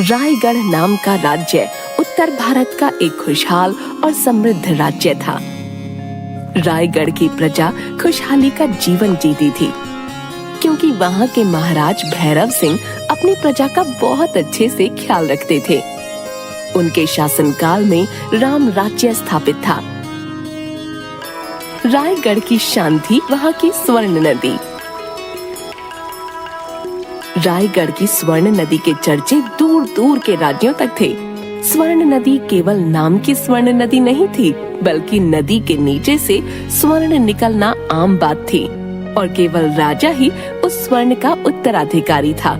रायगढ़ नाम का राज्य उत्तर भारत का एक खुशहाल और समृद्ध राज्य था। रायगढ़ की प्रजा खुशहाली का जीवन जीती थी, क्योंकि वहाँ के महाराज भैरव सिंह अपनी प्रजा का बहुत अच्छे से ख्याल रखते थे। उनके शासनकाल में राम राज्य स्थापित था। रायगढ़ की शान थी वहाँ की स्वर्ण नदी। रायगढ़ की स्वर्ण नदी के चर्चे दूर दूर के राज्यों तक थे। स्वर्ण नदी केवल नाम की स्वर्ण नदी नहीं थी, बल्कि नदी के नीचे से स्वर्ण निकलना आम बात थी और केवल राजा ही उस स्वर्ण का उत्तराधिकारी था।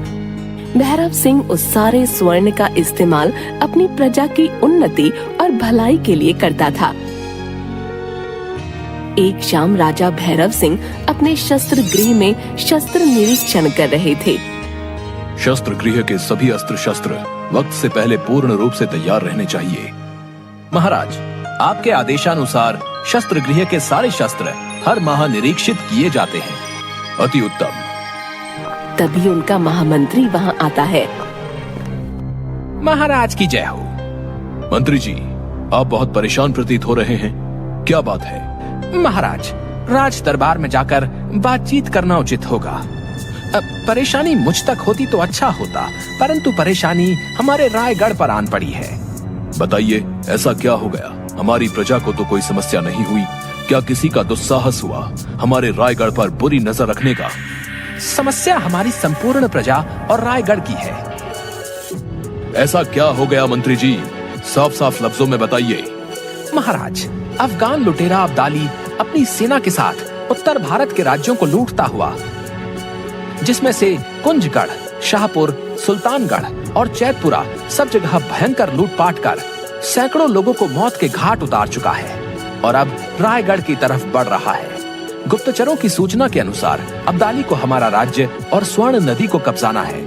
भैरव सिंह उस सारे स्वर्ण का इस्तेमाल अपनी प्रजा की उन्नति और भलाई के लिए करता था। एक शाम राजा भैरव सिंह अपने शस्त्र गृह में शस्त्र निरीक्षण कर रहे थे। शस्त्र गृह के सभी अस्त्र शस्त्र वक्त से पहले पूर्ण रूप से तैयार रहने चाहिए। महाराज, आपके आदेशानुसार शस्त्र गृह के सारे शस्त्र हर माह निरीक्षित किए जाते हैं। अति उत्तम। तभी उनका महामंत्री वहाँ आता है। महाराज की जय हो। मंत्री जी, आप बहुत परेशान प्रतीत हो रहे हैं, क्या बात है? महाराज, राज दरबार में जाकर बातचीत करना उचित होगा। परेशानी मुझ तक होती तो अच्छा होता, परंतु परेशानी हमारे रायगढ़ पर आन पड़ी है। बताइए, ऐसा क्या हो गया? हमारी प्रजा को तो कोई समस्या नहीं हुई, क्या किसी का दुस्साहस हुआ हमारे रायगढ़ पर बुरी नजर रखने का? समस्या हमारी संपूर्ण प्रजा और रायगढ़ की है। ऐसा क्या हो गया मंत्री जी? साफ साफ लफ्जों में बताइए। महाराज, अफगान लुटेरा अब्दाली अपनी सेना के साथ उत्तर भारत के राज्यों को लूटता हुआ, जिसमें से कुंजगढ़, शाहपुर, सुल्तानगढ़ और चैतपुरा सब जगह भयंकर लूटपाट कर सैकड़ों लोगों को मौत के घाट उतार चुका है और अब रायगढ़ की तरफ बढ़ रहा है। गुप्तचरों की सूचना के अनुसार अब्दाली को हमारा राज्य और स्वर्ण नदी को कब्जाना है।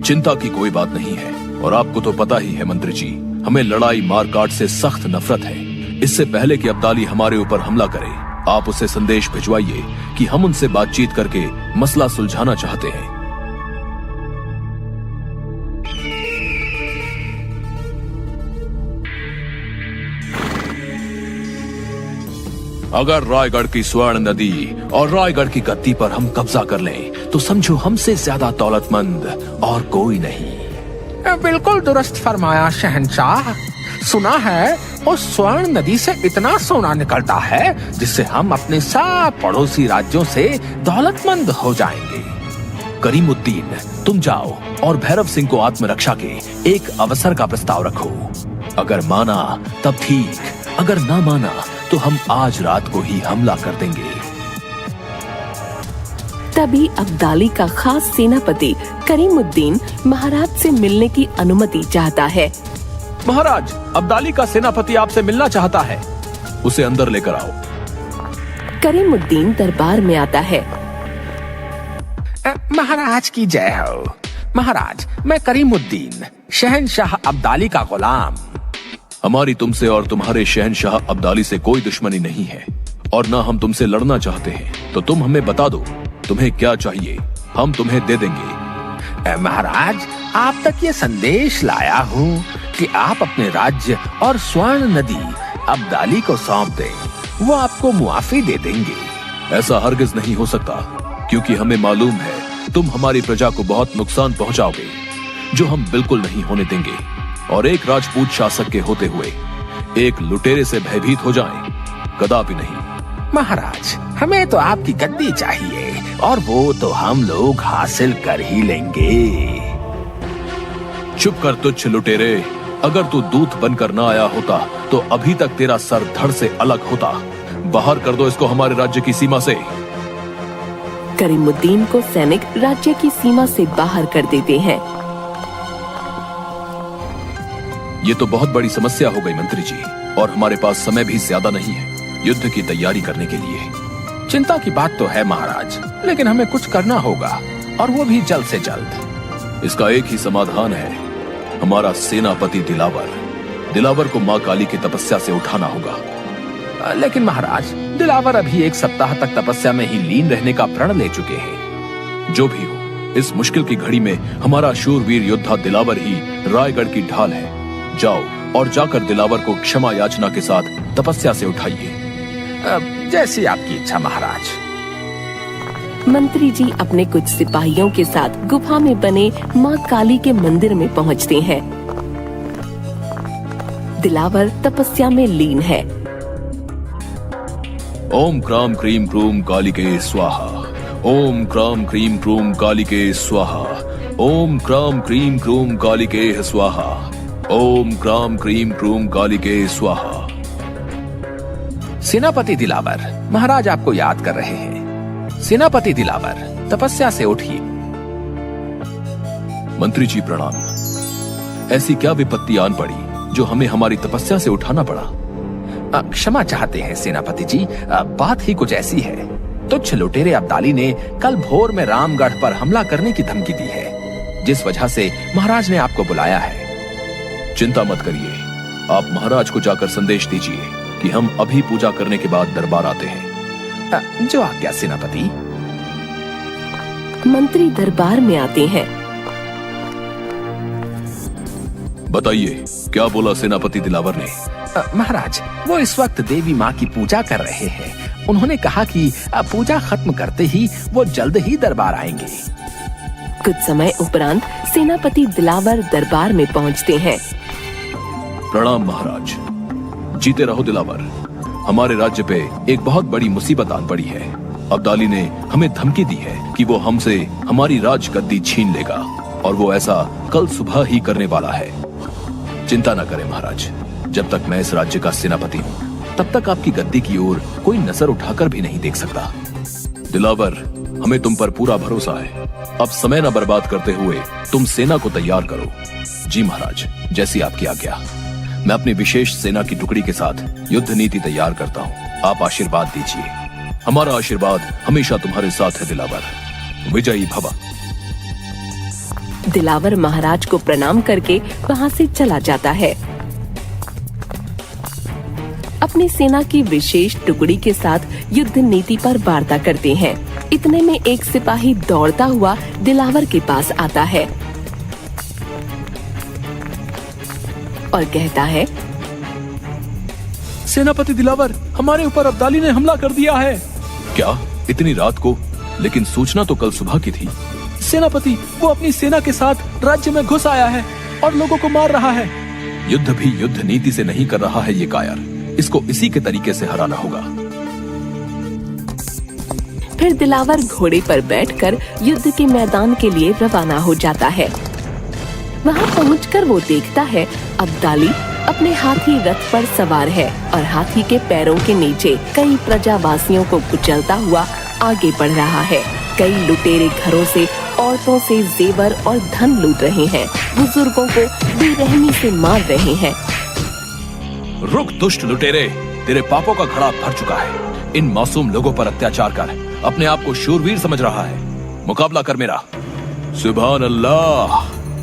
चिंता की कोई बात नहीं है, और आपको तो पता ही है मंत्री जी, हमें लड़ाई मारकाट से सख्त नफरत है। इससे पहले कि अब्दाली हमारे ऊपर हमला करे, आप उसे संदेश भिजवाइए कि हम उनसे बातचीत करके मसला सुलझाना चाहते हैं। अगर रायगढ़ की स्वर्ण नदी और रायगढ़ की गद्दी पर हम कब्जा कर लें, तो समझो हमसे ज्यादा दौलतमंद और कोई नहीं। बिल्कुल दुरुस्त फरमाया शहंशाह। सुना है उस स्वर्ण नदी से इतना सोना निकलता है जिससे हम अपने सब पड़ोसी राज्यों से दौलतमंद हो जाएंगे। करीमुद्दीन, तुम जाओ और भैरव सिंह को आत्मरक्षा के एक अवसर का प्रस्ताव रखो। अगर माना तब ठीक, अगर ना माना तो हम आज रात को ही हमला कर देंगे। तभी अब्दाली का खास सेनापति करीमुद्दीन महाराज से मिलने की अनुमति चाहता है। महाराज, अब्दाली का सेनापति आपसे मिलना चाहता है। उसे अंदर लेकर आओ। करीमुद्दीन दरबार में आता है। महाराज की जय हो। महाराज, मैं करीमुद्दीन, शहंशाह अब्दाली का गुलाम। हमारी तुमसे और तुम्हारे शहंशाह अब्दाली से कोई दुश्मनी नहीं है, और ना हम तुमसे लड़ना चाहते हैं। तो तुम हमें बता दो, तुम्हें क्या चाहिए, हम तुम्हें दे देंगे। महाराज, आप तक ये संदेश लाया हूँ कि आप अपने राज्य और स्वर्ण नदी अब्दाली को सौंप दें, वो आपको मुआफी दे देंगे। ऐसा हरगिज नहीं हो सकता, क्योंकि हमें मालूम है तुम हमारी प्रजा को बहुत नुकसान पहुंचाओगे, जो हम बिल्कुल नहीं होने देंगे। और एक राजपूत शासक के होते हुए एक लुटेरे से भयभीत हो जाएं, कदापि नहीं। महाराज, हमें तो आपकी गद्दी चाहिए, और वो तो हम लोग हासिल कर ही लेंगे। चुप कर तुच्छ लुटेरे, अगर तू दूत बनकर ना आया होता तो अभी तक तेरा सर धड़ से अलग होता। बाहर कर दो इसको हमारे राज्य की सीमा से। करीमुद्दीन को सैनिक राज्य की सीमा से बाहर कर देते हैं। ये तो बहुत बड़ी समस्या हो गई मंत्री जी, और हमारे पास समय भी ज्यादा नहीं है युद्ध की तैयारी करने के लिए। चिंता की बात तो है महाराज, लेकिन हमें कुछ करना होगा, और वो भी जल्द से जल्द। इसका एक ही समाधान है, हमारा सेनापति दिलावर को माँ काली की तपस्या से उठाना होगा। लेकिन महाराज, दिलावर अभी एक सप्ताह तक तपस्या में ही लीन रहने का प्रण ले चुके हैं। जो भी हो, इस मुश्किल की घड़ी में हमारा शूरवीर योद्धा दिलावर ही रायगढ़ की ढाल है। जाओ और जाकर दिलावर को क्षमा याचना के साथ तपस्या से उठाइए। जैसी आपकी इच्छा महाराज। मंत्री जी अपने कुछ सिपाहियों के साथ गुफा में बने माँ काली के मंदिर में पहुँचते हैं। दिलावर तपस्या में लीन है। ओम क्राम क्रीम क्रूम कालिके स्वाहा। ओम क्राम क्रीम क्रूम कालिके स्वाहा। ओम क्राम क्रीम क्रूम कालिके स्वाहा। ओम क्राम क्रीम क्रूम कालिके स्वाहा। सेनापति दिलावर, महाराज आपको याद कर रहे हैं। सेनापति दिलावर, तपस्या से उठिए। मंत्री जी प्रणाम। ऐसी क्या विपत्ति आन पड़ी जो हमें हमारी तपस्या से उठाना पड़ा? क्षमा चाहते हैं सेनापति जी, बात ही कुछ ऐसी है। तुच्छ लुटेरे अब्दाली ने कल भोर में रामगढ़ पर हमला करने की धमकी दी है, जिस वजह से महाराज ने आपको बुलाया है। चिंता मत करिए, आप महाराज को जाकर संदेश दीजिए कि हम अभी पूजा करने के बाद दरबार आते हैं। जो आज्ञा सेनापति। मंत्री दरबार में आते हैं। बताइए क्या बोला सेनापति दिलावर ने? महाराज, वो इस वक्त देवी माँ की पूजा कर रहे हैं। उन्होंने कहा कि पूजा खत्म करते ही वो जल्द ही दरबार आएंगे। कुछ समय उपरांत सेनापति दिलावर दरबार में पहुंचते हैं। प्रणाम महाराज। जीते रहो दिलावर। हमारे राज्य पे एक बहुत बड़ी मुसीबत आन पड़ी है। अब्दाली ने हमें धमकी दी है कि वो हमसे हमारी राजगद्दी छीन लेगा और वो ऐसा कल सुबह ही करने वाला है। चिंता न करें महाराज, जब तक मैं इस राज्य का सेनापति हूँ तब तक आपकी गद्दी की ओर कोई नजर उठाकर भी नहीं देख सकता। दिलावर, हमें तुम पर पूरा भरोसा है। अब समय न बर्बाद करते हुए तुम सेना को तैयार करो। जी महाराज, जैसी आपकी आज्ञा। मैं अपनी विशेष सेना की टुकड़ी के साथ युद्ध नीति तैयार करता हूँ। आप आशीर्वाद दीजिए। हमारा आशीर्वाद हमेशा तुम्हारे साथ है दिलावर। विजयी भव। दिलावर महाराज को प्रणाम करके वहाँ से चला जाता है। अपनी सेना की विशेष टुकड़ी के साथ युद्ध नीति पर वार्ता करते हैं। इतने में एक सिपाही दौड़ता हुआ दिलावर के पास आता है और कहता है, सेनापति दिलावर, हमारे ऊपर अब्दाली ने हमला कर दिया है। क्या इतनी रात को? लेकिन सूचना तो कल सुबह की थी। सेनापति, वो अपनी सेना के साथ राज्य में घुस आया है और लोगों को मार रहा है। युद्ध भी युद्ध नीति से नहीं कर रहा है ये कायर। इसको इसी के तरीके से हराना होगा। फिर दिलावर घोड़े पर बैठकर युद्ध के मैदान के लिए रवाना हो जाता है। वहाँ पहुंचकर वो देखता है अब्दाली अपने हाथी रथ पर सवार है और हाथी के पैरों के नीचे कई प्रजावासियों को कुचलता हुआ आगे बढ़ रहा है। कई लुटेरे घरों से औरतों से जेवर और धन लूट रहे हैं। बुजुर्गों को बेरहमी से मार रहे हैं। रुक दुष्ट लुटेरे, तेरे पापों का घड़ा भर चुका है। इन मासूम लोगों पर अत्याचार कर अपने आप को शूरवीर समझ रहा है। मुकाबला कर मेरा। सुभान अल्लाह,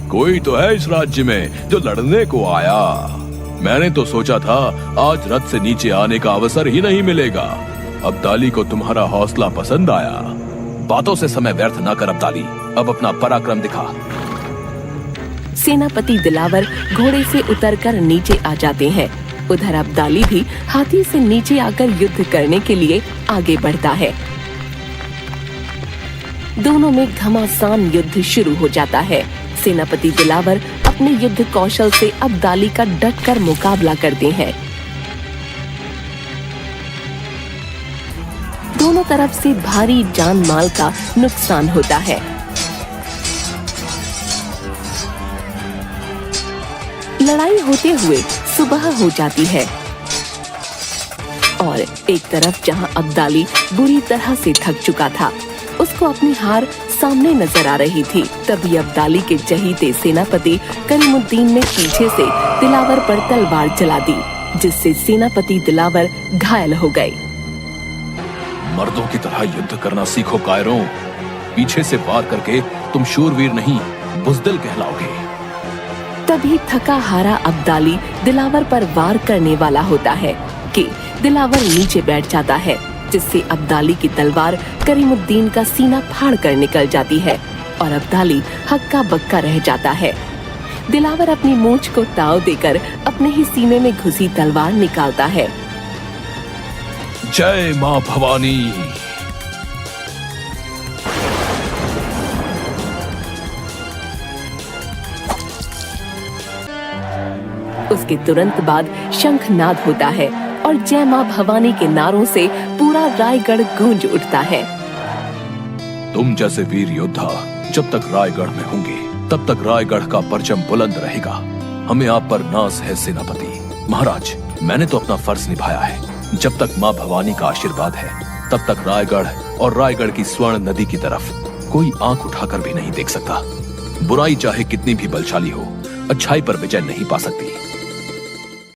कोई तो है इस राज्य में जो लड़ने को आया। मैंने तो सोचा था आज रथ से नीचे आने का अवसर ही नहीं मिलेगा। अब्दाली को तुम्हारा हौसला पसंद आया। बातों से समय व्यर्थ न कर अब्दाली, अब अपना पराक्रम दिखा। सेनापति दिलावर घोड़े से उतरकर नीचे आ जाते हैं। उधर अब्दाली भी हाथी से नीचे आकर युद्ध करने के लिए आगे बढ़ता है। दोनों में घमासान युद्ध शुरू हो जाता है। सेनापति दिलावर अपने युद्ध कौशल से अब्दाली का डटकर मुकाबला करते हैं। दोनों तरफ से भारी जान माल का नुकसान होता है। लड़ाई होते हुए सुबह हो जाती है और एक तरफ जहां अब्दाली बुरी तरह से थक चुका था, उसको अपनी हार सामने नजर आ रही थी। तभी अब्दाली के चहीते सेनापति करीमुद्दीन ने पीछे से दिलावर पर तलवार चला दी, जिससे सेनापति दिलावर घायल हो गए। मर्दों की तरह युद्ध करना सीखो कायरों। पीछे से वार करके तुम शूरवीर नहीं बुज़दिल कहलाओगे। तभी थका हारा अब्दाली दिलावर पर वार करने वाला होता है कि दिलावर नीचे बैठ जाता है, जिससे अब्दाली की तलवार करीमुद्दीन का सीना फाड़ कर निकल जाती है। और अब्दाली हक्का बक्का रह जाता है। दिलावर अपनी मूंछ को ताव देकर अपने ही सीने में घुसी तलवार निकालता है। जय मां भवानी। उसके तुरंत बाद शंखनाद होता है और जय मां भवानी के नारों से पूरा रायगढ़ गूंज उठता है। तुम जैसे वीर योद्धा जब तक रायगढ़ में होंगे तब तक रायगढ़ का परचम बुलंद रहेगा। हमें आप पर नाज है सेनापति। महाराज, मैंने तो अपना फर्ज निभाया है। जब तक मां भवानी का आशीर्वाद है तब तक रायगढ़ और रायगढ़ की स्वर्ण नदी की तरफ कोई आंख उठाकर भी नहीं देख सकता। बुराई चाहे कितनी भी बलशाली हो, अच्छाई पर विजय नहीं पा सकती।